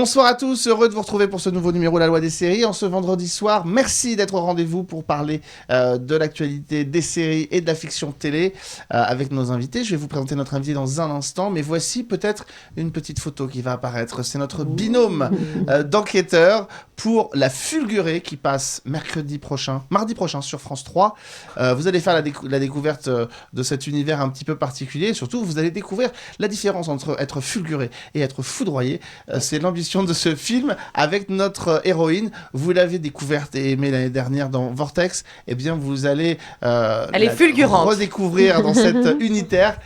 Bonsoir à tous, heureux de vous retrouver pour ce nouveau numéro de La Loi des séries en ce vendredi soir. Merci d'être au rendez-vous pour parler de l'actualité des séries et de la fiction télé avec nos invités. Je vais vous présenter notre invité dans un instant, mais voici peut-être une petite photo qui va apparaître. C'est notre binôme d'enquêteurs pour La Fulgurée qui passe mardi prochain sur France 3. Vous allez faire la découverte de cet univers un petit peu particulier et surtout vous allez découvrir la différence entre être fulguré et être foudroyé. C'est l'ambition de ce film avec notre héroïne. Vous l'avez découverte et aimée l'année dernière dans Vortex. Eh bien, vous allez Elle est fulgurante. Redécouvrir dans cette unitaire.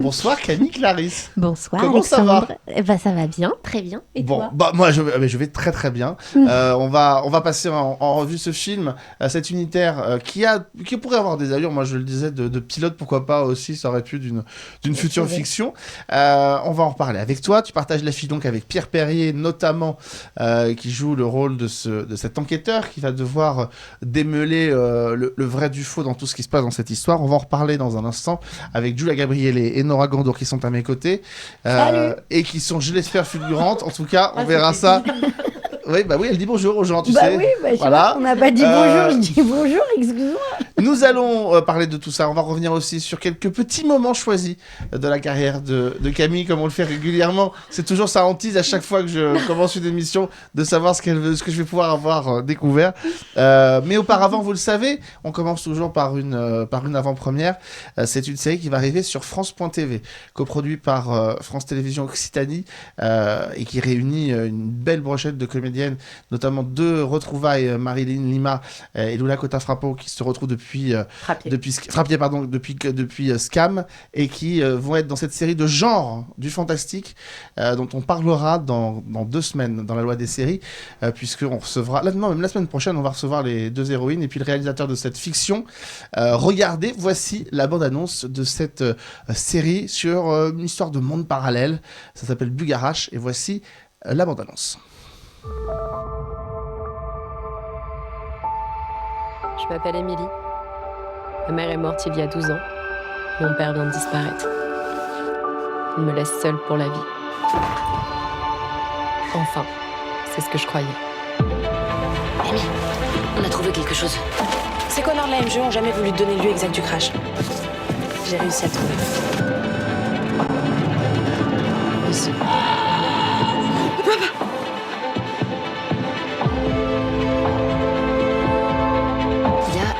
Bonsoir Camille Clarisse. Bonsoir Comment Alexandre. ça va? Ça va bien, très bien. Et bon, toi? moi je vais très très bien. On va passer en revue ce film, cet unitaire qui pourrait avoir des allures, moi je le disais, de pilote, pourquoi pas aussi, ça aurait pu d'une future fiction. On va en reparler avec toi. Tu partages l'affiche donc avec Pierre Perrier, notamment, qui joue le rôle de cet enquêteur qui va devoir démêler le vrai du faux dans tout ce qui se passe dans cette histoire. On va en reparler dans un instant avec Julia Gabriele et Nora Gandour qui sont à mes côtés. Et qui sont, je l'espère, fulgurantes. En tout cas, on verra ça. Oui, elle dit bonjour aux gens, tu sais. Oui, voilà. On n'a pas dit bonjour, je dis bonjour, excuse-moi. Nous allons parler de tout ça. On va revenir aussi sur quelques petits moments choisis de la carrière de Camille, comme on le fait régulièrement. C'est toujours ça hantise à chaque fois que je commence une émission de savoir ce que je vais pouvoir avoir découvert. Mais auparavant, vous le savez, on commence toujours par une avant-première. C'est une série qui va arriver sur France.tv, coproduit par France Télévisions Occitanie et qui réunit une belle brochette de comédiennes, notamment deux retrouvailles, Marilyn Lima et Luna Kota-Frappo, qui se retrouvent depuis Scam, et qui vont être dans cette série de genre du fantastique dont on parlera dans 2 semaines dans La Loi des séries, puisqu'on recevra, même la semaine prochaine, on va recevoir les 2 héroïnes et puis le réalisateur de cette fiction. Regardez, voici la bande-annonce de cette série sur une histoire de monde parallèle. Ça s'appelle Bugarache et voici la bande-annonce. Je m'appelle Émilie. Ma mère est morte il y a 12 ans. Mon père vient de disparaître. Il me laisse seule pour la vie. Enfin, c'est ce que je croyais. Amy, on a trouvé quelque chose. Ces connards de la MGE ont jamais voulu te donner le lieu exact du crash. J'ai réussi à le trouver. Ici.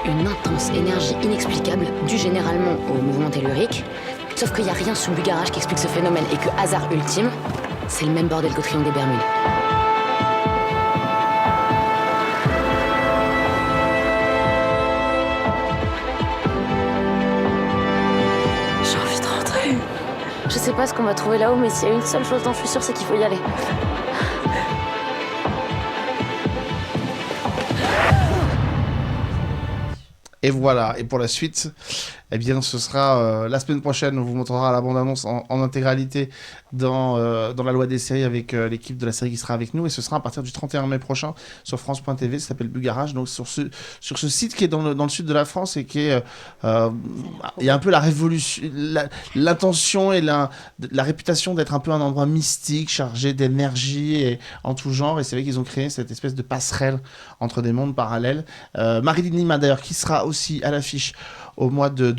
Une intense énergie inexplicable due généralement au mouvement tellurique. Sauf qu'il n'y a rien sur Bugarache qui explique ce phénomène et que, hasard ultime, c'est le même bordel qu'au Triangle des Bermudes. J'ai envie de rentrer. Je sais pas ce qu'on va trouver là-haut, mais s'il y a une seule chose dont je suis sûre, c'est qu'il faut y aller. Et voilà, et pour la suite, eh bien, ce sera la semaine prochaine, on vous montrera la bande-annonce en intégralité dans La Loi des séries avec l'équipe de la série qui sera avec nous, et ce sera à partir du 31 mai prochain sur France.tv, ça s'appelle Bugarache, donc sur ce site qui est dans le sud de la France et qui est... il y a un peu la révolution, l'intention et la réputation d'être un peu un endroit mystique, chargé d'énergie et en tout genre, et c'est vrai qu'ils ont créé cette espèce de passerelle entre des mondes parallèles. Marilyn Lima d'ailleurs, qui sera aussi à l'affiche au mois de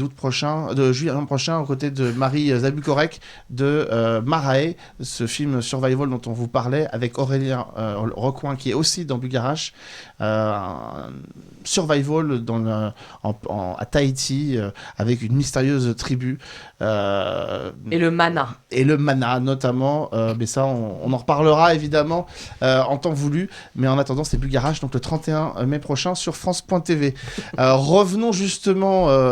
juillet prochain, aux côtés de Marie Zabukorek de Marae, ce film survival dont on vous parlait, avec Aurélien Recoin qui est aussi dans Bugarache, survival à Tahiti, avec une mystérieuse tribu. Et le mana. Et le mana, notamment. Mais ça, on en reparlera évidemment en temps voulu. Mais en attendant, c'est Bugarache, donc le 31 mai prochain sur France.tv. Revenons justement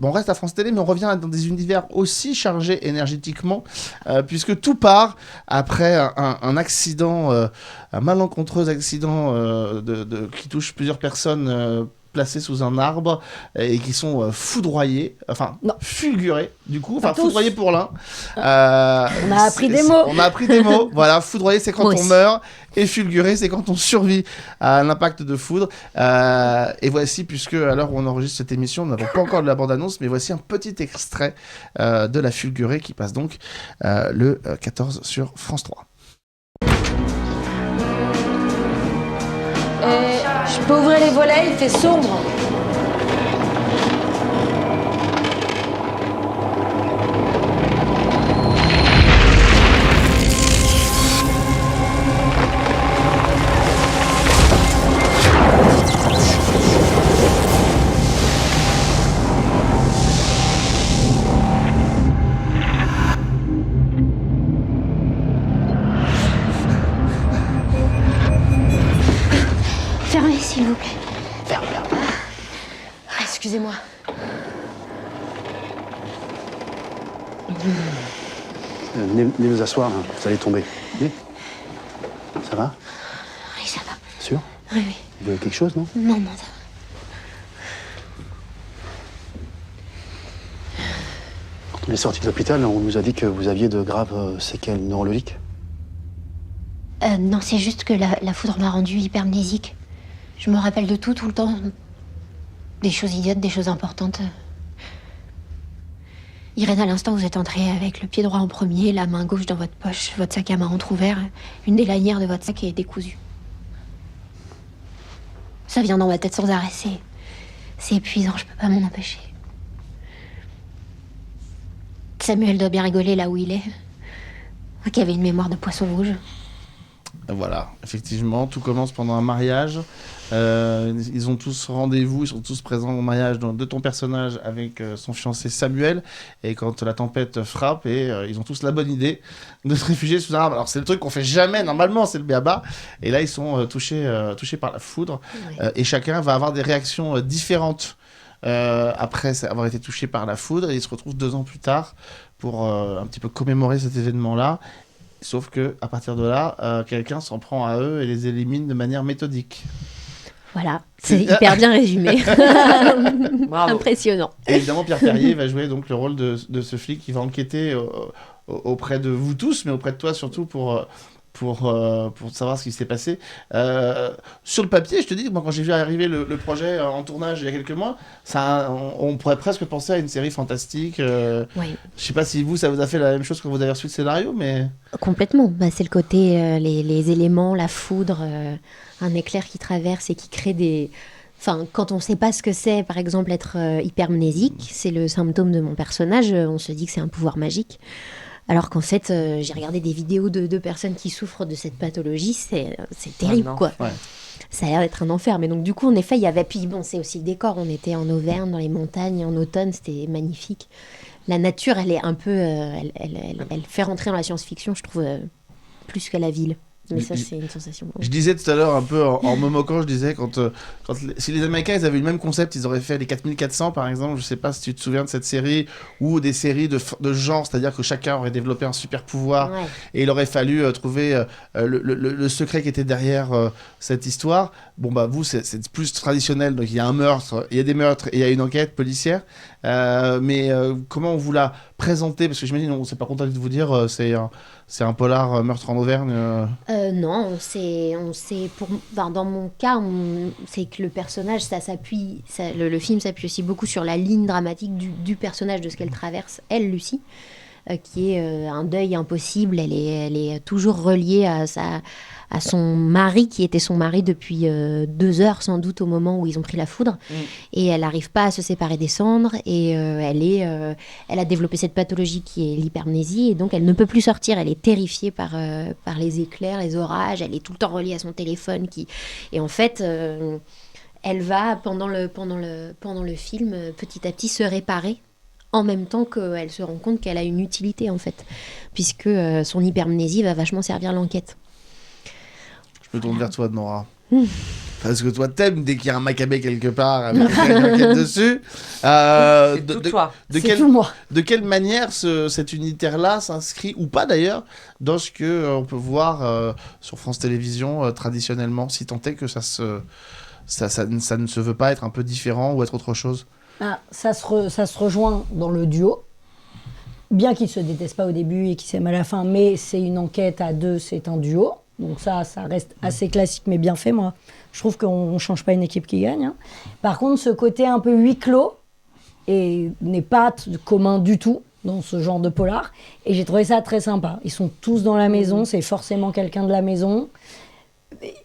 on reste à France Télé, mais on revient dans des univers aussi chargés énergétiquement, puisque tout part après un accident, un malencontreux accident qui touche plusieurs personnes placés sous un arbre et qui sont fulgurés du coup, foudroyés pour l'un. On a appris des mots. On a appris des mots. Voilà, foudroyer c'est quand on meurt et fulgurer c'est quand on survit à l'impact de foudre. Et voici, puisque à l'heure où on enregistre cette émission, nous n'avons pas encore de la bande-annonce, mais voici un petit extrait de La Fulgurée qui passe donc le 14 sur France 3. Je peux ouvrir les volets, il fait sombre. Fermez, s'il vous plaît. Ferme. Excusez-moi. Venez vous asseoir, hein. Vous allez tomber. Venez. Ça va? Oui, ça va. Sûr? Oui. Vous voulez quelque chose, non? Non, ça va. Quand on est sorti de l'hôpital, on nous a dit que vous aviez de graves séquelles neurologiques. Non, c'est juste que la foudre m'a rendue hypermnésique. Je me rappelle de tout le temps. Des choses idiotes, des choses importantes. Irène, à l'instant, vous êtes entrée avec le pied droit en premier, la main gauche dans votre poche, votre sac à main entrouvert. Une des lanières de votre sac est décousue. Ça vient dans ma tête sans arrêt. C'est épuisant, je peux pas m'en empêcher. Samuel doit bien rigoler là où il est. Moi qui avais une mémoire de poisson rouge. Voilà, effectivement, tout commence pendant un mariage. Ils ont tous rendez-vous, ils sont tous présents au mariage de ton personnage avec son fiancé Samuel. Et quand la tempête frappe, ils ont tous la bonne idée de se réfugier sous un arbre. Alors c'est le truc qu'on fait jamais normalement, c'est le b.a.-ba. Et là ils sont touchés par la foudre. Ouais. Et chacun va avoir des réactions différentes après avoir été touché par la foudre. Et ils se retrouvent 2 ans plus tard pour un petit peu commémorer cet événement-là. Sauf que à partir de là, quelqu'un s'en prend à eux et les élimine de manière méthodique. Voilà, c'est hyper bien résumé. Bravo. Impressionnant. Et évidemment, Pierre Perrier va jouer donc le rôle de ce flic qui va enquêter auprès de vous tous, mais auprès de toi surtout pour savoir ce qui s'est passé. Sur le papier, je te dis, moi, quand j'ai vu arriver le projet en tournage il y a quelques mois, on pourrait presque penser à une série fantastique. Oui. Je sais pas si ça vous a fait la même chose quand vous avez reçu le scénario, mais... Complètement. C'est le côté, les éléments, la foudre, un éclair qui traverse et qui crée des... Enfin, quand on ne sait pas ce que c'est, par exemple, être hypermnésique, c'est le symptôme de mon personnage, on se dit que c'est un pouvoir magique. Alors qu'en fait, j'ai regardé des vidéos de personnes qui souffrent de cette pathologie, c'est terrible, quoi. Ouais. Ça a l'air d'être un enfer. Mais donc, du coup, en effet, il y avait... Puis bon, c'est aussi le décor. On était en Auvergne, dans les montagnes, en automne, c'était magnifique. La nature, elle est un peu... elle fait rentrer dans la science-fiction, je trouve, plus que la ville. Mais ça, c'est une sensation. Je disais tout à l'heure, un peu en me moquant, je disais, si les Américains ils avaient eu le même concept, ils auraient fait les 4400 par exemple, je sais pas si tu te souviens de cette série, ou des séries de genre, c'est-à-dire que chacun aurait développé un super pouvoir, Ouais. et il aurait fallu trouver le secret qui était derrière cette histoire. Bon, bah vous, c'est plus traditionnel, donc il y a un meurtre, il y a des meurtres, et il y a une enquête policière, mais comment on vous l'a présenté? Parce que j'imagine, on s'est pas content de vous dire, c'est un polar meurtre en Auvergne. Non, dans mon cas, c'est que le personnage, le film s'appuie aussi beaucoup sur la ligne dramatique du personnage, de ce qu'elle traverse, elle, Lucie, qui est un deuil impossible. Elle est toujours reliée à son mari, qui était son mari depuis 2 heures sans doute au moment où ils ont pris la foudre. Et elle n'arrive pas à se séparer des cendres. Et elle a développé cette pathologie qui est l'hypermnésie. Et donc elle ne peut plus sortir. Elle est terrifiée par les éclairs, les orages. Elle est tout le temps reliée à son téléphone. Et en fait, elle va, pendant le film, petit à petit se réparer. En même temps qu'elle se rend compte qu'elle a une utilité, en fait. Puisque son hypermnésie va vachement servir l'enquête. Je me tourne vers toi, Nora. Parce que toi, t'aimes dès qu'il y a un macabé quelque part avec une enquête dessus. C'est tout toi. De quelle manière cet unitaire-là s'inscrit, ou pas d'ailleurs, dans ce qu'on peut voir sur France Télévisions traditionnellement, si tant est que ça ne se veut pas être un peu différent ou être autre chose? Ça se rejoint dans le duo. Bien qu'ils ne se détestent pas au début et qu'ils s'aiment à la fin, mais c'est une enquête à 2, c'est un duo. Donc ça reste assez classique, mais bien fait, moi. Je trouve qu'on ne change pas une équipe qui gagne. Hein. Par contre, ce côté un peu huis clos n'est pas commun du tout dans ce genre de polar. Et j'ai trouvé ça très sympa. Ils sont tous dans la maison, c'est forcément quelqu'un de la maison.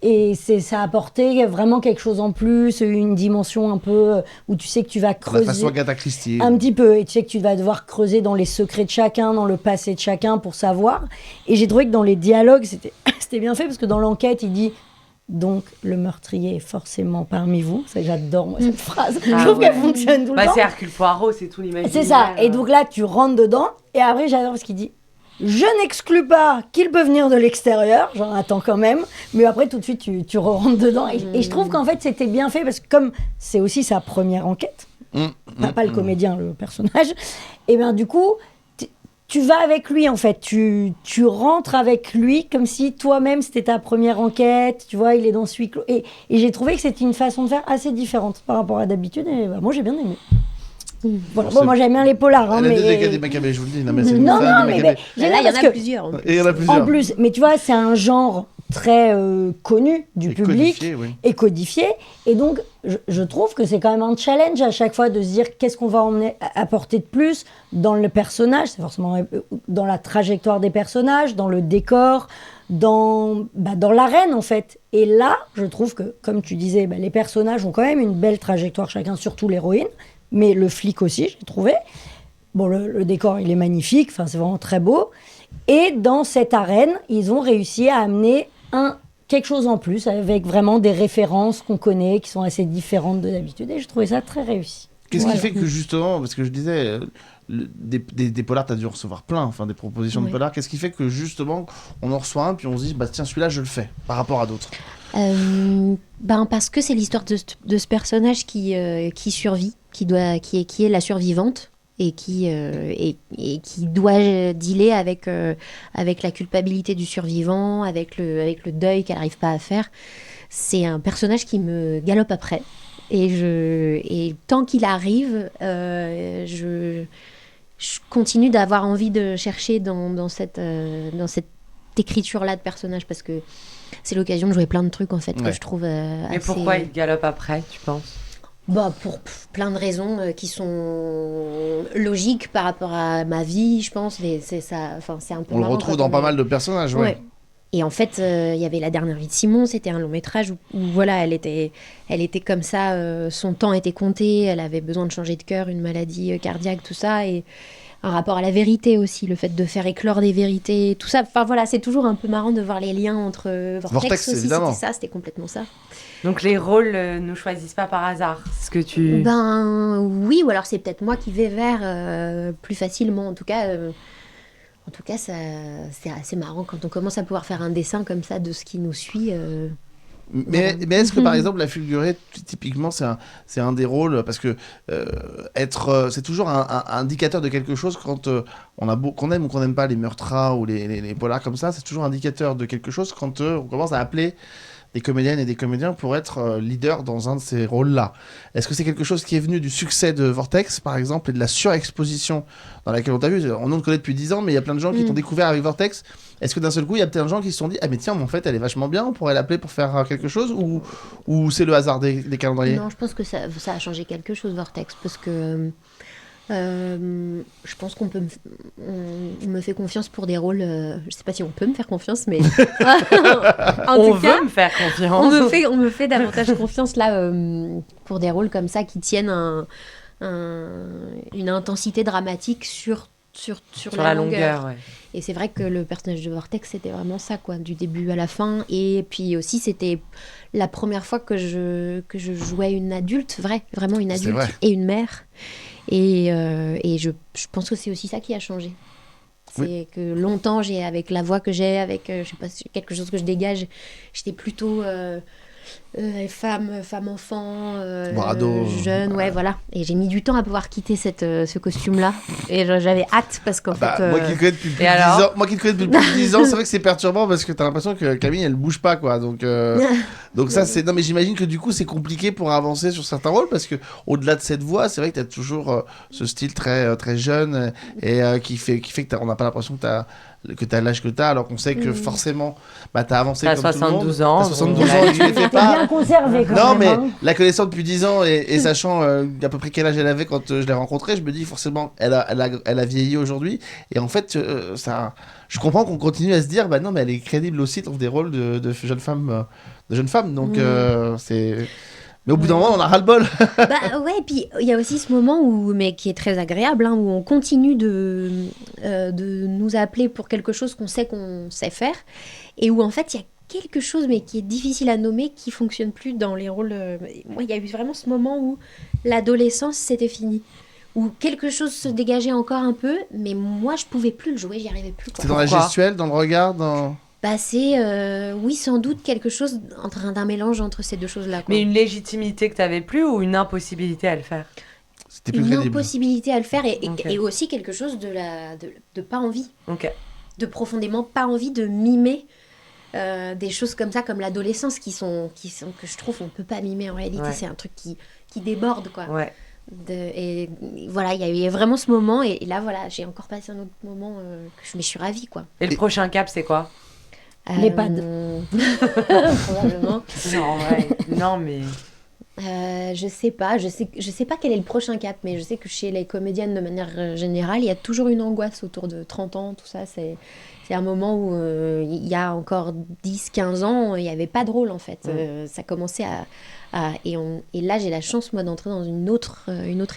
Et ça a apporté vraiment quelque chose en plus, une dimension un peu où tu sais que tu vas creuser. La façon Agatha Christie. Un petit peu, et tu sais que tu vas devoir creuser dans les secrets de chacun, dans le passé de chacun pour savoir. Et j'ai trouvé que dans les dialogues, c'était bien fait parce que dans l'enquête, il dit donc le meurtrier est forcément parmi vous. Ça, j'adore moi, cette phrase. Je trouve qu'elle fonctionne tout le temps. C'est Hercule Poirot, c'est tout l'imaginaire. C'est ça. Et donc là, tu rentres dedans. Et après, j'adore parce qu'il dit je n'exclus pas qu'il peut venir de l'extérieur, j'en attends quand même, mais après tout de suite tu rentres dedans. Et je trouve qu'en fait c'était bien fait parce que comme c'est aussi sa première enquête, pas le comédien, le personnage, et bien du coup tu vas avec lui en fait, tu rentres avec lui comme si toi-même c'était ta première enquête, tu vois, il est dans ce huis clos. Et j'ai trouvé que c'était une façon de faire assez différente par rapport à d'habitude, et moi j'ai bien aimé. Voilà. Bon, moi j'aime bien les polars. Hein, mais... Elle a des Maccabées, je vous le dis. Non, mais là, il y en a plusieurs. Et il y en a plusieurs. En plus, mais tu vois, c'est un genre très connu du public codifié, oui. Et codifié. Et donc, je trouve que c'est quand même un challenge à chaque fois de se dire qu'est-ce qu'on va apporter de plus dans le personnage, c'est forcément dans la trajectoire des personnages, dans le décor, dans l'arène en fait. Et là, je trouve que, comme tu disais, les personnages ont quand même une belle trajectoire chacun, surtout l'héroïne. Mais le flic aussi, j'ai trouvé. Bon, le décor, il est magnifique, c'est vraiment très beau. Et dans cette arène, ils ont réussi à amener quelque chose en plus, avec vraiment des références qu'on connaît, qui sont assez différentes de d'habitude. Et je trouvais ça très réussi. Qu'est-ce qui fait que justement, parce que je disais, des polars, tu as dû en recevoir plein, des propositions de polars. Qu'est-ce qui fait que justement, on en reçoit un, puis on se dit, tiens, celui-là, je le fais, par rapport à d'autres parce que c'est l'histoire de ce personnage qui survit, qui est la survivante et qui doit dealer avec la culpabilité du survivant, avec le deuil qu'elle n'arrive pas à faire. C'est un personnage qui me galope après. Et tant qu'il arrive, je continue d'avoir envie de chercher dans cette écriture-là de personnage, parce que c'est l'occasion de jouer plein de trucs en fait que je trouve assez... Mais pourquoi il galope après, tu penses ? Pour plein de raisons qui sont logiques par rapport à ma vie, je pense. Mais c'est ça, c'est un peu. On le retrouve dans pas mal de personnages, ouais. Et en fait, il y avait La Dernière Vie de Simon, c'était un long métrage où voilà, elle était comme ça, son temps était compté, elle avait besoin de changer de cœur, une maladie cardiaque, tout ça, et un rapport à la vérité aussi, le fait de faire éclore des vérités, tout ça. Enfin voilà, c'est toujours un peu marrant de voir les liens entre Vortex aussi, évidemment. c'était complètement ça. Donc les rôles ne choisissent pas par hasard, c'est ce que tu... Oui, ou alors c'est peut-être moi qui vais vers plus facilement, en tout cas, c'est assez marrant quand on commence à pouvoir faire un dessin comme ça de ce qui nous suit. Mais est-ce que par exemple la fulgurée, typiquement c'est un des rôles, parce que c'est toujours un indicateur de quelque chose quand qu'on aime ou qu'on n'aime pas les meurtras ou les polars comme ça, c'est toujours indicateur de quelque chose quand on commence à appeler des comédiennes et des comédiens pour être leader dans un de ces rôles-là. Est-ce que c'est quelque chose qui est venu du succès de Vortex, par exemple, et de la surexposition dans laquelle on t'a vu? On te connaît depuis 10 ans, mais il y a plein de gens qui t'ont découvert avec Vortex. Est-ce que d'un seul coup, il y a plein de gens qui se sont dit « Ah mais tiens, mais en fait, elle est vachement bien, on pourrait l'appeler pour faire quelque chose » ou c'est le hasard des calendriers? Non, je pense que ça a changé quelque chose, Vortex, parce que... je pense qu'on me fait confiance pour des rôles. Je sais pas si on peut me faire confiance, mais on veut me faire confiance. On me fait davantage confiance là pour des rôles comme ça qui tiennent une intensité dramatique sur la longueur. Ouais. Et c'est vrai que le personnage de Vortex, c'était vraiment ça, quoi, du début à la fin. Et puis aussi, c'était la première fois que je jouais une adulte, vraiment une adulte et une mère. Et je pense que c'est aussi ça qui a changé. C'est que longtemps, avec la voix que j'ai, avec je sais pas, quelque chose que je dégage, j'étais plutôt femme-enfant, jeune, voilà. Et j'ai mis du temps à pouvoir quitter ce costume-là. Et j'avais hâte parce qu'en fait... Moi qui te connais depuis plus de 10 ans, c'est vrai que c'est perturbant parce que t'as l'impression que Camille, elle bouge pas, quoi. Donc ça, c'est... Non, mais j'imagine que du coup, c'est compliqué pour avancer sur certains rôles parce que au-delà de cette voix, c'est vrai que t'as toujours ce style très, très jeune et qui fait qu'on n'a pas l'impression que t'as que t'as l'âge que t'as, alors qu'on sait que forcément, t'as avancé T'as comme tout le monde. 72 ans. T'as 72 donc, ans et tu les fais T'es pas. bien conservé quand Non, même. mais hein. la connaissant depuis 10 ans et sachant à peu près quel âge elle avait quand je l'ai rencontrée, je me dis forcément, elle a vieilli aujourd'hui. Et en fait, je comprends qu'on continue à se dire, non, mais elle est crédible aussi dans des rôles de jeunes femmes. Donc, c'est. Mais au bout d'un moment, on a ras-le-bol. Bah ouais, et puis il y a aussi ce moment mais qui est très agréable, où on continue de nous appeler pour quelque chose qu'on sait faire, et où en fait il y a quelque chose, mais qui est difficile à nommer, qui fonctionne plus dans les rôles. Moi, il y a eu vraiment ce moment où l'adolescence, c'était fini. Où quelque chose se dégageait encore un peu, mais moi, je pouvais plus le jouer, j'y arrivais plus. C'est dans la gestuelle, dans le regard, dans... Bah c'est, oui, sans doute quelque chose d'un mélange entre ces deux choses-là. Mais une légitimité que t'avais plus ou une impossibilité à le faire? C'était plus une crédible. impossibilité à le faire Ok. et aussi quelque chose de pas envie. Ok. De profondément pas envie de mimer des choses comme ça, comme l'adolescence, qui sont que je trouve on peut pas mimer en réalité. Ouais. C'est un truc qui déborde, quoi. Ouais. Et voilà, il y a vraiment ce moment, et là, voilà, j'ai encore passé un autre moment mais je suis ravie, quoi. Et le prochain cap, c'est quoi? L'EHPAD. Probablement. Non, ouais. Non, mais... Je sais pas quel est le prochain cap, mais je sais que chez les comédiennes de manière générale, il y a toujours une angoisse autour de 30 ans, tout ça. C'est un moment où il y a encore 10-15 ans, il n'y avait pas de rôle en fait. Ça commençait et là j'ai la chance moi d'entrer dans une autre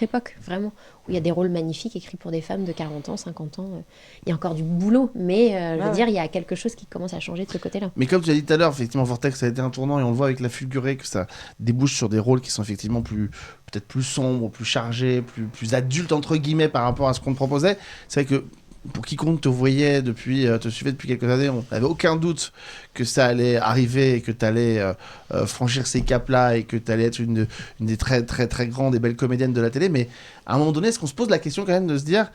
époque, vraiment, où il y a des rôles magnifiques écrits pour des femmes de 40 ans, 50 ans. Il y a encore du boulot, mais je veux dire, il y a quelque chose qui commence à changer de ce côté-là. Mais comme tu as dit tout à l'heure, effectivement, Vortex a été un tournant et on le voit avec La Fulgurée que ça débouche sur des rôles qui sont effectivement peut-être plus sombres, plus chargés, plus adultes entre guillemets par rapport à ce qu'on te proposait. C'est vrai que pour quiconque te suivait depuis quelques années, on n'avait aucun doute que ça allait arriver et que tu allais franchir ces caps-là et que tu allais être une des très très très grandes et belles comédiennes de la télé. Mais à un moment donné, est-ce qu'on se pose la question quand même de se dire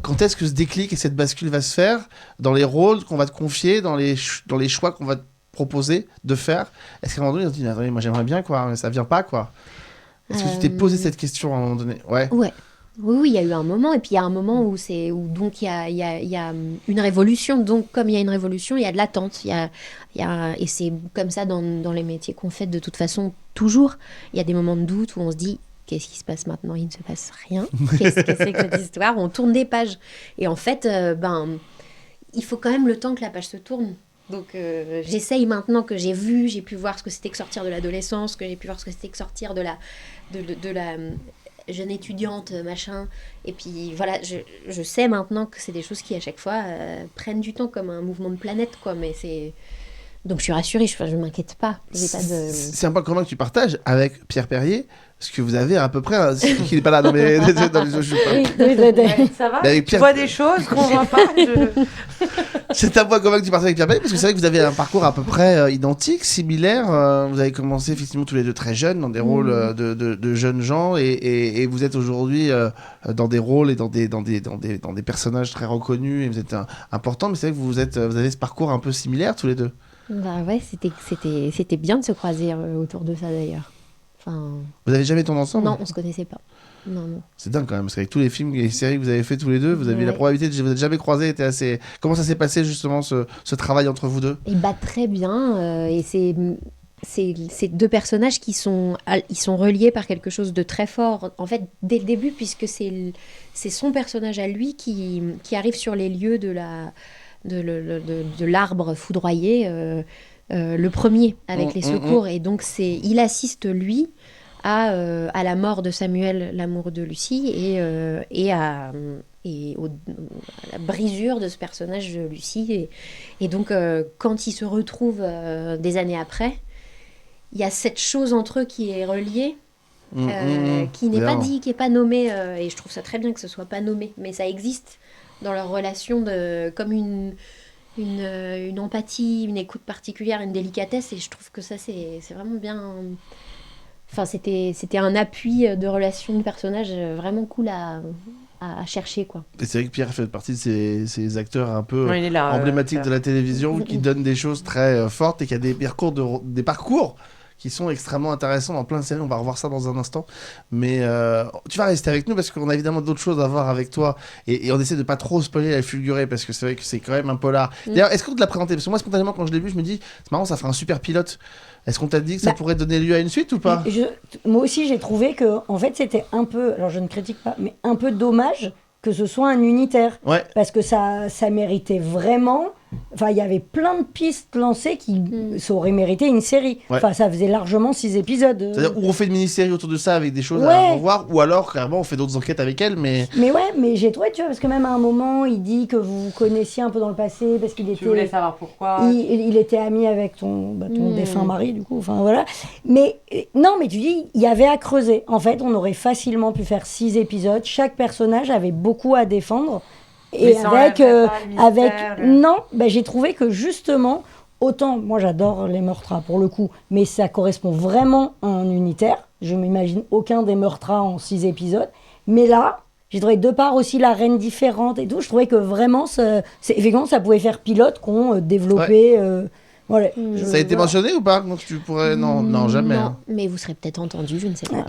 quand est-ce que ce déclic et cette bascule va se faire dans les rôles qu'on va te confier, dans les choix qu'on va te proposer de faire? Est-ce qu'à un moment donné, on se dit attendez, moi j'aimerais bien quoi, mais ça vient pas quoi? Est-ce que tu t'es posé cette question à un moment donné? Ouais. Oui, il y a eu un moment, et puis il y a un moment où donc il y a une révolution. Donc comme il y a une révolution, il y a de l'attente. Et c'est comme ça dans les métiers qu'on fait de toute façon toujours. Il y a des moments de doute où on se dit qu'est-ce qui se passe maintenant? Il ne se passe rien. Qu'est-ce que c'est que cette histoire? On tourne des pages. Et en fait, il faut quand même le temps que la page se tourne. Donc j'essaye maintenant que j'ai pu voir ce que c'était que sortir de l'adolescence, que j'ai pu voir ce que c'était que sortir de la jeune étudiante, machin. Et puis voilà, je sais maintenant que c'est des choses qui à chaque fois prennent du temps comme un mouvement de planète, quoi. Mais c'est... Donc je suis rassurée, je m'inquiète pas. J'ai pas de... C'est un point commun que tu partages avec Pierre Perrier, parce que vous avez à peu près... qui n'est pas là dans les... Ouais, ça va? Avec Tu Pierre- vois des choses qu'on voit pas? C'est un point commun que tu partages avec Pierre Perrier, parce que c'est vrai que vous avez un parcours à peu près identique, similaire. Vous avez commencé effectivement tous les deux très jeunes, dans des rôles de jeunes gens, et vous êtes aujourd'hui dans des rôles et dans des personnages très reconnus, et vous êtes importants, mais c'est vrai que vous avez ce parcours un peu similaire tous les deux. Bah ouais, c'était bien de se croiser autour de ça d'ailleurs. Enfin... Vous avez jamais tourné ensemble? Non, on se connaissait pas. Non. C'est dingue quand même, parce qu'avec tous les films et les séries que vous avez fait tous les deux, vous avez Ouais. la probabilité de vous êtes jamais croisés était assez... Comment ça s'est passé justement ce travail entre vous deux? Il bat très bien, et c'est deux personnages ils sont reliés par quelque chose de très fort, en fait, dès le début, puisque c'est son personnage à lui qui arrive sur les lieux de l'arbre foudroyé, le premier, avec les secours. Et donc, il assiste, lui, à la mort de Samuel, l'amoureux de Lucie, et à la brisure de ce personnage de Lucie. Et donc, quand ils se retrouvent des années après, il y a cette chose entre eux qui est reliée, qui n'est pas dit, qui n'est pas nommée. Et je trouve ça très bien que ce soit pas nommé, mais ça existe dans leur relation comme une empathie, une écoute particulière, une délicatesse. Et je trouve que ça, c'est vraiment bien... Enfin, c'était un appui de relation de personnages vraiment cool à chercher, quoi. Et c'est vrai que Pierre fait partie de ces acteurs un peu Ouais, il est là, emblématiques de la télévision qui donnent des choses très fortes et qui a des parcours qui sont extrêmement intéressants dans plein de séries. On va revoir ça dans un instant. Mais tu vas rester avec nous parce qu'on a évidemment d'autres choses à voir avec toi. Et on essaie de pas trop spoiler la fulgurée parce que c'est vrai que c'est quand même un polar. D'ailleurs, est-ce qu'on te l'a présenté? Parce que moi, spontanément, quand je l'ai vu, je me dis, c'est marrant, ça fera un super pilote. Est-ce qu'on t'a dit que ça pourrait donner lieu à une suite ou pas? Moi aussi, j'ai trouvé que, en fait, c'était un peu, alors je ne critique pas, mais un peu dommage que ce soit un unitaire. Ouais. Parce que ça méritait vraiment. Enfin, il y avait plein de pistes lancées qui ça aurait mérité une série. Ouais. Enfin, ça faisait largement 6 épisodes. C'est-à-dire, ou on fait une mini-série autour de ça avec des choses à revoir, ou alors, clairement, on fait d'autres enquêtes avec elle, mais... Mais ouais, mais j'ai trouvé, tu vois, parce que même à un moment, il dit que vous vous connaissiez un peu dans le passé, parce qu'il était... Tu voulais savoir pourquoi. Il était ami avec ton défunt mari, du coup, enfin voilà. Mais non, mais tu dis, il y avait à creuser. En fait, on aurait facilement pu faire 6 épisodes. Chaque personnage avait beaucoup à défendre. Et non, ben, j'ai trouvé que justement, autant, moi j'adore les meurtras pour le coup, mais ça correspond vraiment à un unitaire. Je m'imagine aucun des meurtras en 6 épisodes. Mais là, j'ai trouvé de part aussi la reine différente et tout. Je trouvais que vraiment, effectivement, ça pouvait faire pilote qu'on développait. Voilà. Ça a été mentionné ou pas? Donc tu pourrais... Non, jamais. Non, hein. mais vous serez peut-être entendu, je ne sais pas.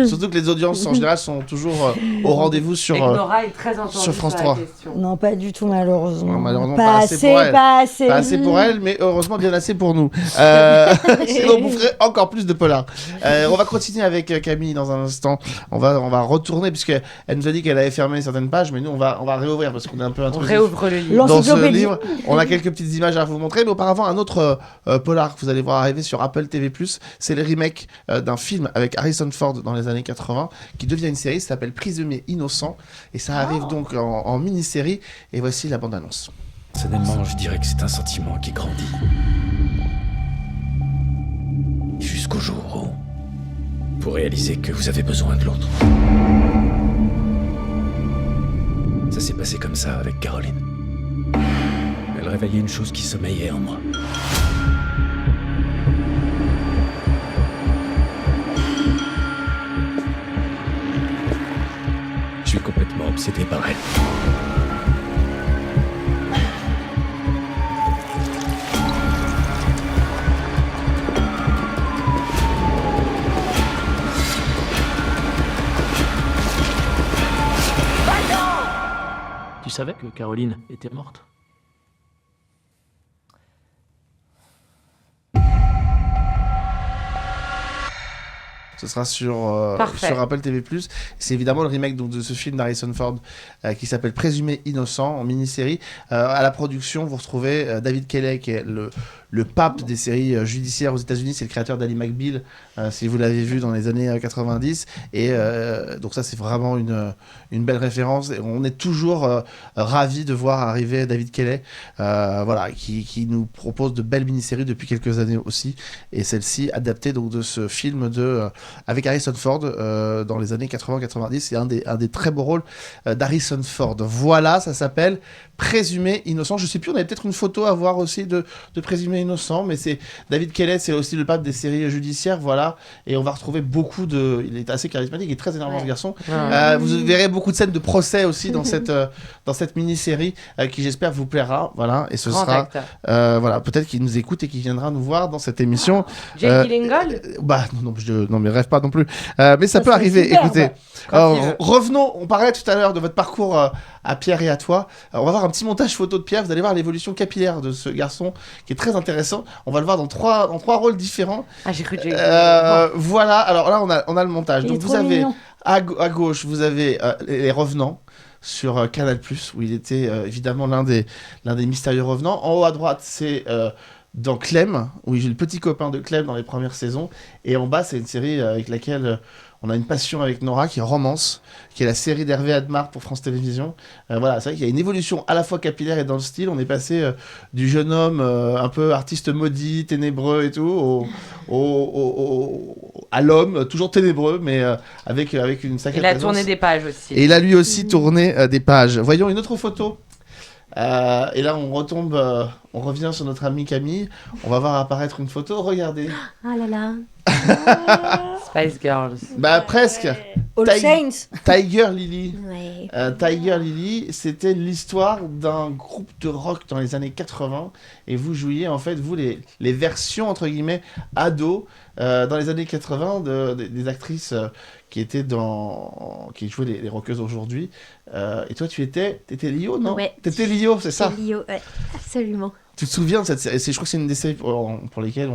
Surtout que les audiences en général sont toujours au rendez-vous sur, Et que Nora est très entendue sur France la 3. question. Non, pas du tout, malheureusement. Non, malheureusement, pas assez pour elle. Pas assez pour elle, mais heureusement bien assez pour nous. Sinon, on boufferait encore plus de polar. On va continuer avec Camille dans un instant. On va retourner, puisqu'elle nous a dit qu'elle avait fermé certaines pages, mais nous, on va réouvrir, parce qu'on est un peu On intrusif. réouvre le livre. Dans ce livre, on a quelques petites images à vous montrer, mais auparavant, un autre polar que vous allez voir arriver sur Apple TV+, c'est le remake d'un film avec Harrison Ford dans les années 80, qui devient une série, ça s'appelle Prisonnier innocent, et ça arrive donc en mini-série, et voici la bande-annonce. Personnellement, je dirais que c'est un sentiment qui grandit. Jusqu'au jour où vous réalisez que vous avez besoin de l'autre. Ça s'est passé comme ça avec Caroline. Elle réveillait une chose qui sommeillait en moi. Je suis complètement obsédé par elle. Tu savais que Caroline était morte? Ce sera sur Apple TV+. C'est évidemment le remake donc, de ce film d'Harrison Ford qui s'appelle Présumé innocent en mini-série. À la production, vous retrouvez David Kelley qui est le pape des séries judiciaires aux États-Unis. C'est le créateur d'Ally McBeal, si vous l'avez vu dans les années 90. Et donc ça, c'est vraiment une belle référence. Et on est toujours ravis de voir arriver David Kelley, voilà, qui nous propose de belles mini-séries depuis quelques années aussi. Et celle-ci, adaptée donc, de ce film avec Harrison Ford dans les années 80-90. C'est un des très beaux rôles d'Harrison Ford. Voilà, ça s'appelle Présumé innocent. Je sais plus, on avait peut-être une photo à voir aussi de Présumé innocent, mais c'est David Kelley, c'est aussi le pape des séries judiciaires, voilà. Et on va retrouver beaucoup de... Il est assez charismatique, il est très énervant, ce garçon. Vous verrez beaucoup de scènes de procès aussi dans cette mini-série qui, j'espère, vous plaira, voilà. Et ce sera... voilà, peut-être qu'il nous écoute et qu'il viendra nous voir dans cette émission. Jake Gyllenhaal non, mais rêve pas non plus. Mais ça peut arriver, écoutez. Revenons, on parlait tout à l'heure de votre parcours à Pierre et à toi. On va voir un petit montage photo de Pierre, vous allez voir l'évolution capillaire de ce garçon qui est très intéressant. On va le voir dans trois rôles différents. Ah, j'ai cru que voilà, alors là on a le montage. Il donc vous avez à gauche, vous avez les revenants sur Canal+, où il était évidemment l'un des mystérieux revenants. En haut à droite, c'est dans Clem, où il joue le petit copain de Clem dans les premières saisons. Et en bas, c'est une série avec laquelle on a une passion avec Nora, qui est Romance, qui est la série d'Hervé Admar pour France Télévisions. Voilà, c'est vrai qu'il y a une évolution à la fois capillaire et dans le style. On est passé du jeune homme un peu artiste maudit, ténébreux et tout, à l'homme, toujours ténébreux, mais avec une sacrée présence. Il a tourné des pages aussi. Et il a lui aussi tourné des pages. Voyons une autre photo. Et là, on revient sur notre amie Camille. On va voir apparaître une photo. Regardez. Ah là là. Spice Girls. Bah presque. All Saints. Tiger Lily. Ouais. Tiger Lily, c'était l'histoire d'un groupe de rock dans les années 80 et vous jouiez en fait, vous, les versions entre guillemets ados dans les années 80 des actrices qui jouaient les rockeuses aujourd'hui. Et toi, t'étais Lio, non? Ouais. T'étais Lio, c'est ça? Lio, ouais, absolument. Tu te souviens de cette série? Je crois que c'est une des séries pour lesquelles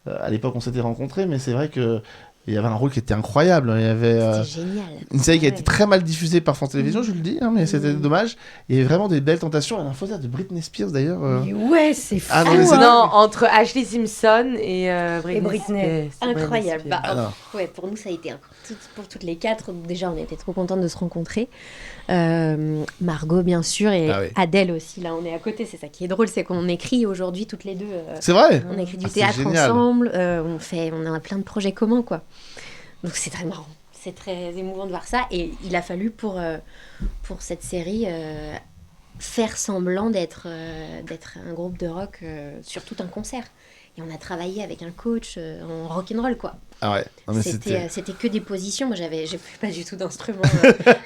à l'époque on s'était rencontrés, mais c'est vrai que il y avait un rôle qui était incroyable. Il y avait C'était génial. une série qui a été très mal diffusée par France Télévisions, je le dis, hein, mais c'était dommage. Il y avait vraiment des belles tentations. Il y a un faux de Britney Spears d'ailleurs. Mais ouais, c'est fou. Ah, non, mais c'est- Non, entre Ashley Simpson et Britney. C'est Incroyable. Britney Spears. Alors. Ouais, pour nous, ça a été pour toutes les quatre. Déjà, on était trop contentes de se rencontrer. Margot, bien sûr, et Ah oui. Adèle aussi. Là, on est à côté. C'est ça qui est drôle, c'est qu'on écrit aujourd'hui toutes les deux. C'est vrai? On écrit du Ah, c'est théâtre génial. ensemble. On a plein de projets communs, quoi. Donc c'est très marrant. C'est très émouvant de voir ça. Et il a fallu pour cette série faire semblant d'être un groupe de rock sur tout un concert. Et on a travaillé avec un coach en rock'n'roll, quoi. Ah ouais. Non, mais C'était que des positions. Moi, j'ai pas du tout d'instrument.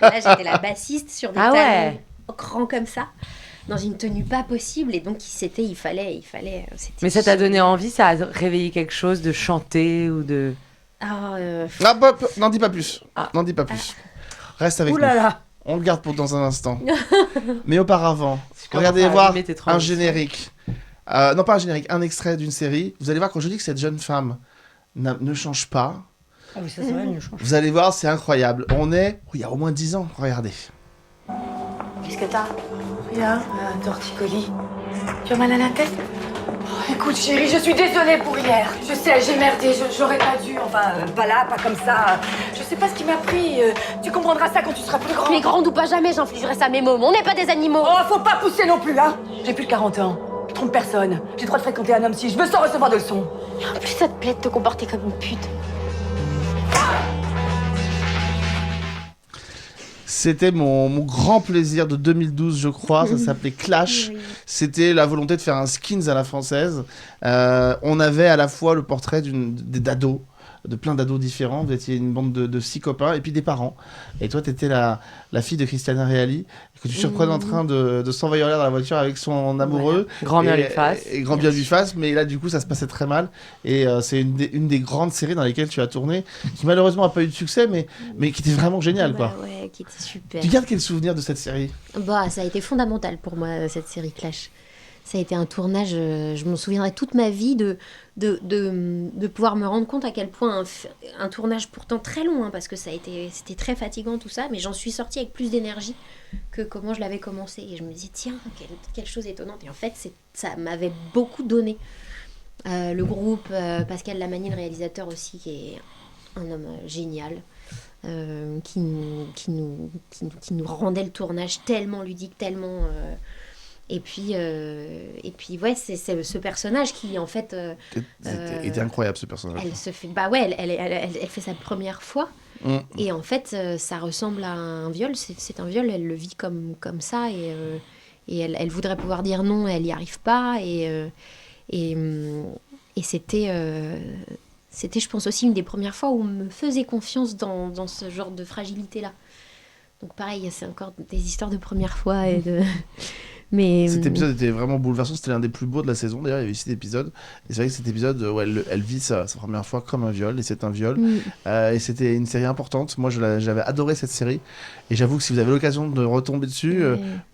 Là, j'étais la bassiste sur des Ah talons ouais. grands comme ça, dans une tenue pas possible. Et donc, il fallait. Mais ça t'a donné envie, ça a réveillé quelque chose de chanter ou de... N'en dis pas plus. Ah. N'en dis pas plus. Reste avec Ouh là nous. là. On le garde pour dans un instant. Mais auparavant, commence regardez à voir allumer tes un transitions. générique. Non, pas un générique, un extrait d'une série. Vous allez voir, quand je dis que cette jeune femme ne change pas, Ah oui, ça c'est vrai, ne change. vous allez voir, c'est incroyable. Il y a au moins 10 ans, regardez. Qu'est-ce que t'as? Rien, un torticolis. Tu as mal à la tête? Oh, écoute chérie, je suis désolée pour hier. Je sais, j'ai merdé, j'aurais pas dû. Enfin, pas là, pas comme ça. Je sais pas ce qui m'a pris. Tu comprendras ça quand tu seras plus grand. Mais grande ou pas, jamais j'infligerai ça à mes mômes. On n'est pas des animaux. Oh, faut pas pousser non plus, hein. J'ai plus de 40 ans. Je trompe personne. J'ai le droit de fréquenter un homme si je veux sans recevoir de leçons. Et en plus, ça te plaît de te comporter comme une pute. C'était mon grand plaisir de 2012, je crois. Ça s'appelait Clash. Oui. C'était la volonté de faire un skins à la française. On avait à la fois le portrait d'ados, de plein d'ados différents. Vous étiez une bande de 6 copains et puis des parents. Et toi, tu étais la fille de Christiana Reali, que tu surprenais en train de s'envoyer en l'air dans la voiture avec son amoureux. Grand bien Et- lui fasse. Et grand bien lui fasse. Mais là, du coup, ça se passait très mal. Et c'est une des grandes séries dans lesquelles tu as tourné, qui malheureusement n'a pas eu de succès, mais qui était vraiment géniale, quoi. Ouais, qui était super. Tu gardes quel souvenir de cette série? Bah, ça a été fondamental pour moi, cette série Clash. Ça a été un tournage, je m'en souviendrai toute ma vie de pouvoir me rendre compte à quel point un tournage pourtant très long, hein, parce que c'était très fatigant tout ça, mais j'en suis sortie avec plus d'énergie que comment je l'avais commencé. Et je me disais, tiens, quelle chose étonnante. Et en fait, ça m'avait beaucoup donné. Le groupe, Pascal Lamagny, le réalisateur aussi, qui est un homme génial. Qui nous rendait le tournage tellement ludique, tellement... Et puis ouais, c'est ce personnage qui, en fait... était incroyable, ce personnage. Elle se fait... Bah ouais, elle fait sa première fois. Mm. Et en fait, ça ressemble à un viol. C'est un viol, elle le vit comme ça. Et elle voudrait pouvoir dire non, elle n'y arrive pas. Et c'était, je pense, aussi une des premières fois où on me faisait confiance dans ce genre de fragilité-là. Donc pareil, c'est encore des histoires de première fois et de... Mais... Cet épisode était vraiment bouleversant, c'était l'un des plus beaux de la saison. D'ailleurs, il y avait 6 épisodes. Et c'est vrai que cet épisode, elle vit sa première fois comme un viol, et c'est un viol. Et c'était une série importante. Moi, j'avais adoré cette série. Et j'avoue que si vous avez l'occasion de retomber dessus,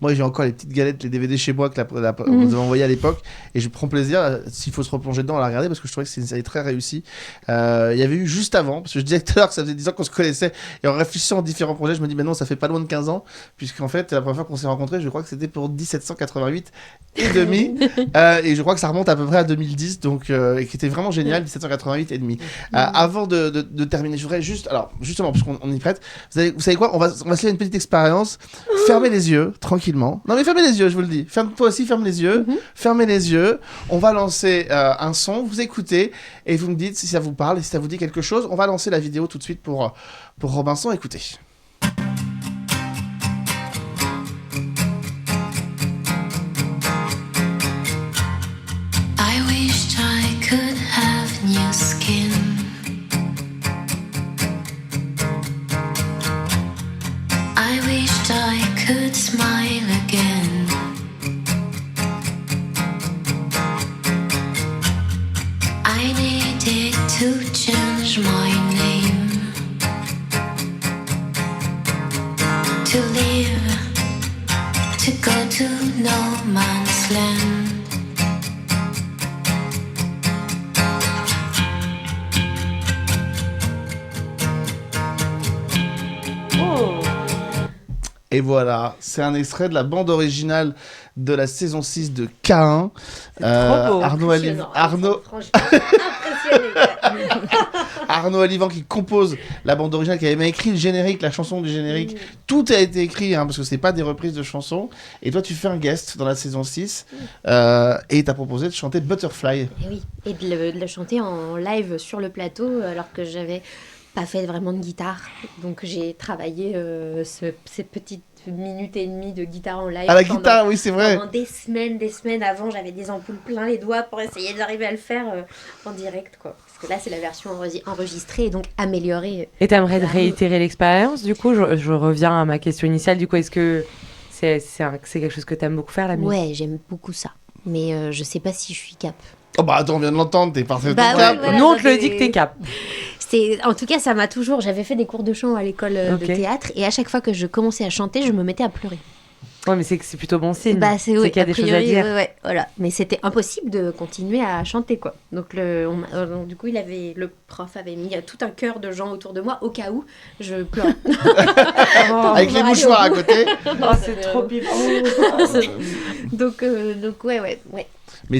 moi, j'ai encore les petites galettes, les DVD chez moi que vous avez envoyé à l'époque. Et je prends plaisir, s'il faut se replonger dedans, à la regarder, parce que je trouvais que c'est une série très réussie. Il y avait eu juste avant, parce que je disais tout à l'heure que ça faisait 10 ans qu'on se connaissait. Et en réfléchissant aux différents projets, je me dis, mais non, ça fait pas loin de 15 ans. Puisqu'en fait, la première fois qu'on s'est rencontrés, je crois que c'était pour 1788 et demi. Et je crois que ça remonte à peu près à 2010, donc et qui était vraiment génial, 1788 et demi. Avant de terminer, je voudrais juste, alors justement, parce qu'on y prête, vous savez quoi, on va se faire une petite expérience. Fermez les yeux, tranquillement. Non mais fermez les yeux, je vous le dis. Toi aussi, ferme les yeux. Fermez les yeux. On va lancer un son, vous écoutez, et vous me dites si ça vous parle et si ça vous dit quelque chose. On va lancer la vidéo tout de suite pour Robinson, écoutez. I wished I could have new skin. change my name to live, to go to no man's land. Et voilà, c'est un extrait de la bande originale de la saison 6 de K1. Arnaud Alivan qui compose la bande originale, qui avait même écrit le générique, la chanson du générique. Tout a été écrit, parce que c'est pas des reprises de chansons. Et toi, tu fais un guest dans la saison 6 et t'as proposé de chanter Butterfly. Et oui, et de le chanter en live sur le plateau alors que j'avais pas fait vraiment de guitare. Donc j'ai travaillé ces petites minutes et demie de guitare en live. À la guitare, oui, c'est vrai. Pendant des semaines avant, j'avais des ampoules plein les doigts pour essayer d'arriver à le faire en direct, quoi. Parce que là, c'est la version enregistrée et donc améliorée. Et t'aimerais réitérer l'expérience, du coup je reviens à ma question initiale. Du coup, est-ce que c'est quelque chose que t'aimes beaucoup faire, la musique ? Ouais, j'aime beaucoup ça. Mais je sais pas si je suis cap. Oh bah attends, on vient de l'entendre, t'es parfaitement cap. Voilà, nous, on te le dit que t'es cap. En tout cas, ça m'a toujours... J'avais fait des cours de chant à l'école de théâtre et à chaque fois que je commençais à chanter, je me mettais à pleurer. Ouais, mais c'est plutôt bon signe. C'est qu'il y a des choses à dire. Ouais, voilà. Mais c'était impossible de continuer à chanter, quoi. Donc, du coup, le prof avait mis tout un chœur de gens autour de moi au cas où je pleurais. Avec les mouchoirs à côté. Oh, c'est trop pipant. Donc, ouais. Mais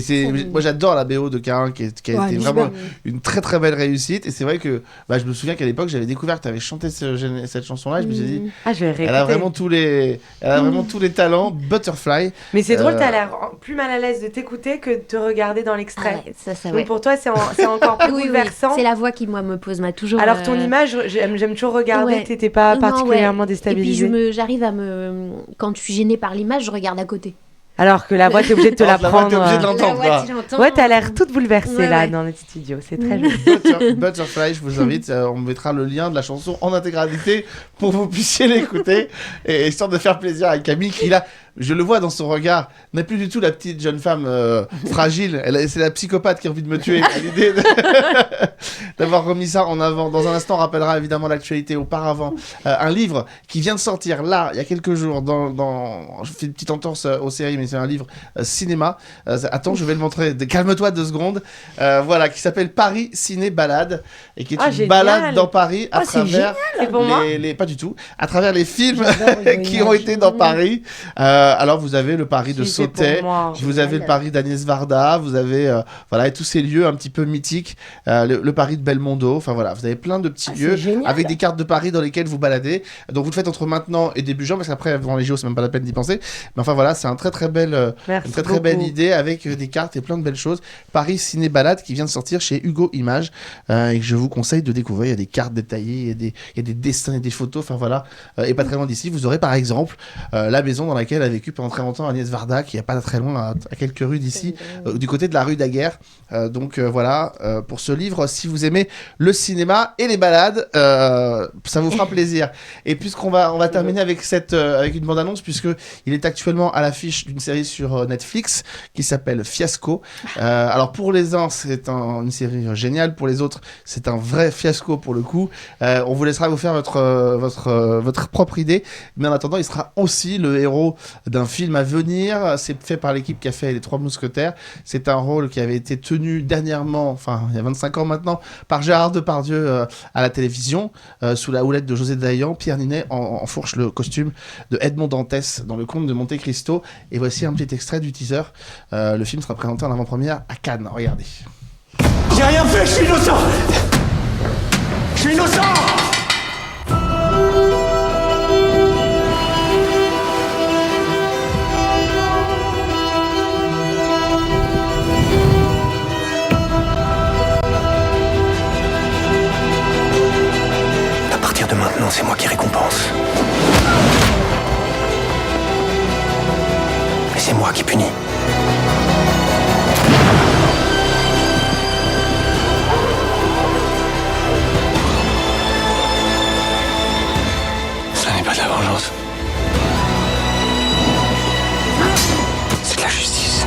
moi j'adore la BO de K1 qui a été vraiment une très très belle réussite. Et c'est vrai que je me souviens qu'à l'époque j'avais découvert que tu avais chanté cette chanson-là. Je me suis dit, je vais réécouter. elle a vraiment tous les talents. Butterfly. Mais c'est drôle, t'as l'air plus mal à l'aise de t'écouter que de te regarder dans l'extrait. Donc pour toi c'est encore plus bouleversant. Oui. C'est la voix qui moi me pose toujours. Alors ton image, j'aime toujours regarder. T'étais pas particulièrement déstabilisée. Et puis j'arrive quand je suis gênée par l'image, je regarde à côté. Alors que la voix, t'es obligée de te la prendre. T'es obligée de l'entendre. Ouais, t'as l'air toute bouleversée là dans notre studio. C'est très joli. Butterfly, je vous invite. On mettra le lien de la chanson en intégralité pour que vous puissiez l'écouter. Et histoire de faire plaisir à Camille qui là, je le vois dans son regard, n'a plus du tout la petite jeune femme fragile. C'est la psychopathe qui a envie de me tuer à l'idée d'avoir remis ça en avant. Dans un instant, on rappellera évidemment l'actualité. Auparavant, un livre qui vient de sortir là, il y a quelques jours. Je fais une petite entorse aux séries, mais c'est un livre cinéma. Attends, je vais le montrer. Calme-toi 2 secondes. Voilà, qui s'appelle Paris Ciné Balade et qui est une balade dans Paris à travers pas du tout, à travers les films qui ont été dans Paris. Alors vous avez le Paris de Sautet, vous avez le Paris d'Agnès Varda, vous avez et tous ces lieux un petit peu mythiques, le Paris de Belmondo. Enfin voilà, vous avez plein de petits lieux avec des cartes de Paris dans lesquelles vous baladez. Donc vous le faites entre maintenant et début juin parce qu'après avant les JO c'est même pas la peine d'y penser. Mais enfin voilà, c'est une très belle idée avec des cartes et plein de belles choses. Paris Ciné Balade qui vient de sortir chez Hugo Images et que je vous conseille de découvrir. Il y a des cartes détaillées, il y a des dessins et des photos. Enfin voilà, et pas très loin d'ici, vous aurez par exemple la maison dans laquelle a vécu pendant très longtemps Agnès Varda, qui est pas très loin, à quelques rues d'ici, du côté de la rue Daguerre. Donc voilà, pour ce livre, si vous aimez le cinéma et les balades, ça vous fera plaisir. Et puisqu'on va terminer avec une bande-annonce, puisque il est actuellement à l'affiche d'une série sur Netflix qui s'appelle Fiasco. Alors pour les uns, c'est une série géniale, pour les autres, c'est un vrai fiasco pour le coup. On vous laissera vous faire votre propre idée, mais en attendant, il sera aussi le héros d'un film à venir. C'est fait par l'équipe qui a fait Les Trois Mousquetaires. C'est un rôle qui avait été tenu dernièrement, il y a 25 ans maintenant, par Gérard Depardieu à la télévision, sous la houlette de José Dayan. Pierre Ninet enfourche le costume de Edmond Dantès dans Le Comte de Monte Cristo. Et voici un petit extrait du teaser. Le film sera présenté en avant-première à Cannes. Regardez. J'ai rien fait, je suis innocent. Je suis innocent. À partir de maintenant, c'est moi qui récompense. Et c'est moi qui punis. Ce n'est pas de la vengeance. C'est de la justice.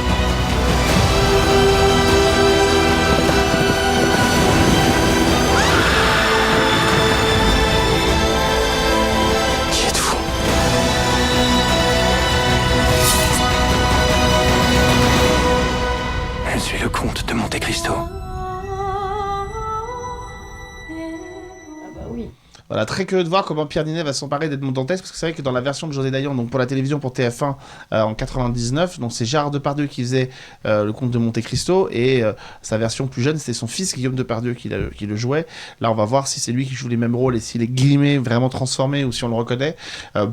oui. Voilà, très curieux de voir comment Pierre Ninet va s'emparer d'Edmond Dantès, parce que c'est vrai que dans la version de José Dayan, donc pour la télévision, pour TF1, en 99, donc c'est Gérard Depardieu qui faisait le comte de Monte Cristo, et sa version plus jeune, c'était son fils Guillaume Depardieu qui le jouait. Là, on va voir si c'est lui qui joue les mêmes rôles et s'il est grimé, vraiment transformé, ou si on le reconnaît.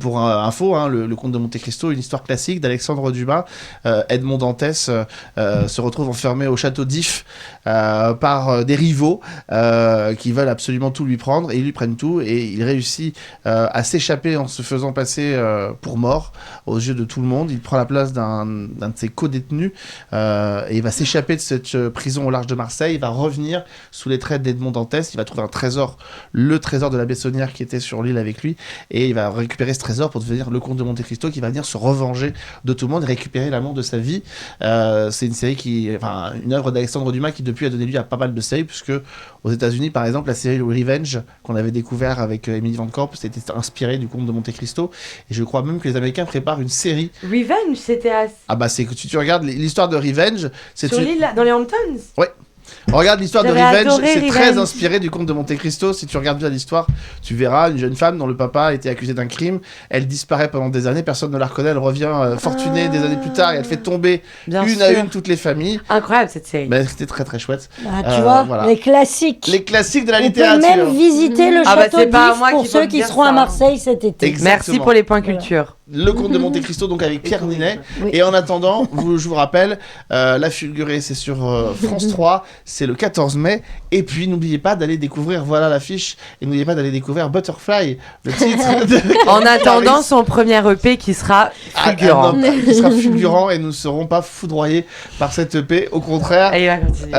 Pour info, le comte de Monte Cristo, une histoire classique d'Alexandre Dumas. Edmond Dantès se retrouve enfermé au château d'If par des rivaux qui veulent absolument tout lui prendre, et ils lui prennent tout. Et il réussit à s'échapper en se faisant passer pour mort aux yeux de tout le monde. Il prend la place d'un de ses co-détenus et il va s'échapper de cette prison au large de Marseille. Il va revenir sous les traits d'Edmond Dantès. Il va trouver un trésor, le trésor de la Bessonnière qui était sur l'île avec lui, et il va récupérer ce trésor pour devenir le comte de Monte Cristo, qui va venir se revenger de tout le monde et récupérer l'amour de sa vie. C'est une série une œuvre d'Alexandre Dumas qui depuis a donné lieu à pas mal de séries, puisque aux États-Unis, par exemple, la série Revenge qu'on avait découvert avec Emily Van Camp, c'était inspiré du comte de Monte Cristo, et je crois même que les Américains préparent une série. Revenge, c'était c'est que tu regardes l'histoire de Revenge, c'est sur l'île dans les Hamptons. Ouais. Regarde l'histoire de J'avais Revenge, c'est adoré très Revenge. inspiré du comte de Monte Cristo. Si tu regardes bien l'histoire, tu verras une jeune femme dont le papa a été accusé d'un crime. Elle disparaît pendant des années, personne ne la reconnaît. Elle revient fortunée des années plus tard et elle fait tomber Bien une sûr. à une toutes les familles. Incroyable cette série. C'était très très chouette. Tu vois, voilà. les classiques. Les classiques de la On peut littérature. même visiter le Ah bah, château c'est pas d'If moi pour qui ceux peux qui dire seront ça. à Marseille cet été. Exactement. Merci pour les points culture. Le comte de Monte Cristo, donc avec Pierre Ninet. Oui. Et en attendant, je vous rappelle, La Fulgurée, c'est sur France 3, c'est le 14 mai. Et puis, n'oubliez pas d'aller découvrir, voilà l'affiche, et n'oubliez pas d'aller découvrir Butterfly, le titre de En attendant Paris. son premier EP qui sera fulgurant. Qui sera fulgurant, et nous ne serons pas foudroyés par cette EP, au contraire. Et il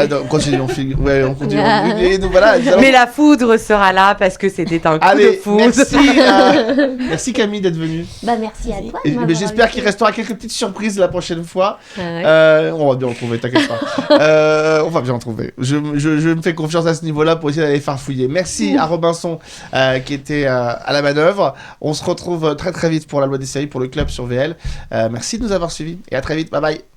va continuer. On continue, on continue. Et nous, voilà, nous allons- Mais la foudre sera là parce que c'était un coup de Allez, foudre. merci Camille d'être venue. Bah merci à toi. Et, de m'avoir j'espère invité. qu'il restera quelques petites surprises la prochaine fois. Ouais. On va bien en trouver, t'inquiète pas. On va bien en trouver. Je me fais confiance à ce niveau-là pour essayer d'aller farfouiller. Merci à Robinson qui était à la manœuvre. On se retrouve très très vite pour la loi des séries, pour le club sur VL. Merci de nous avoir suivis et à très vite. Bye bye.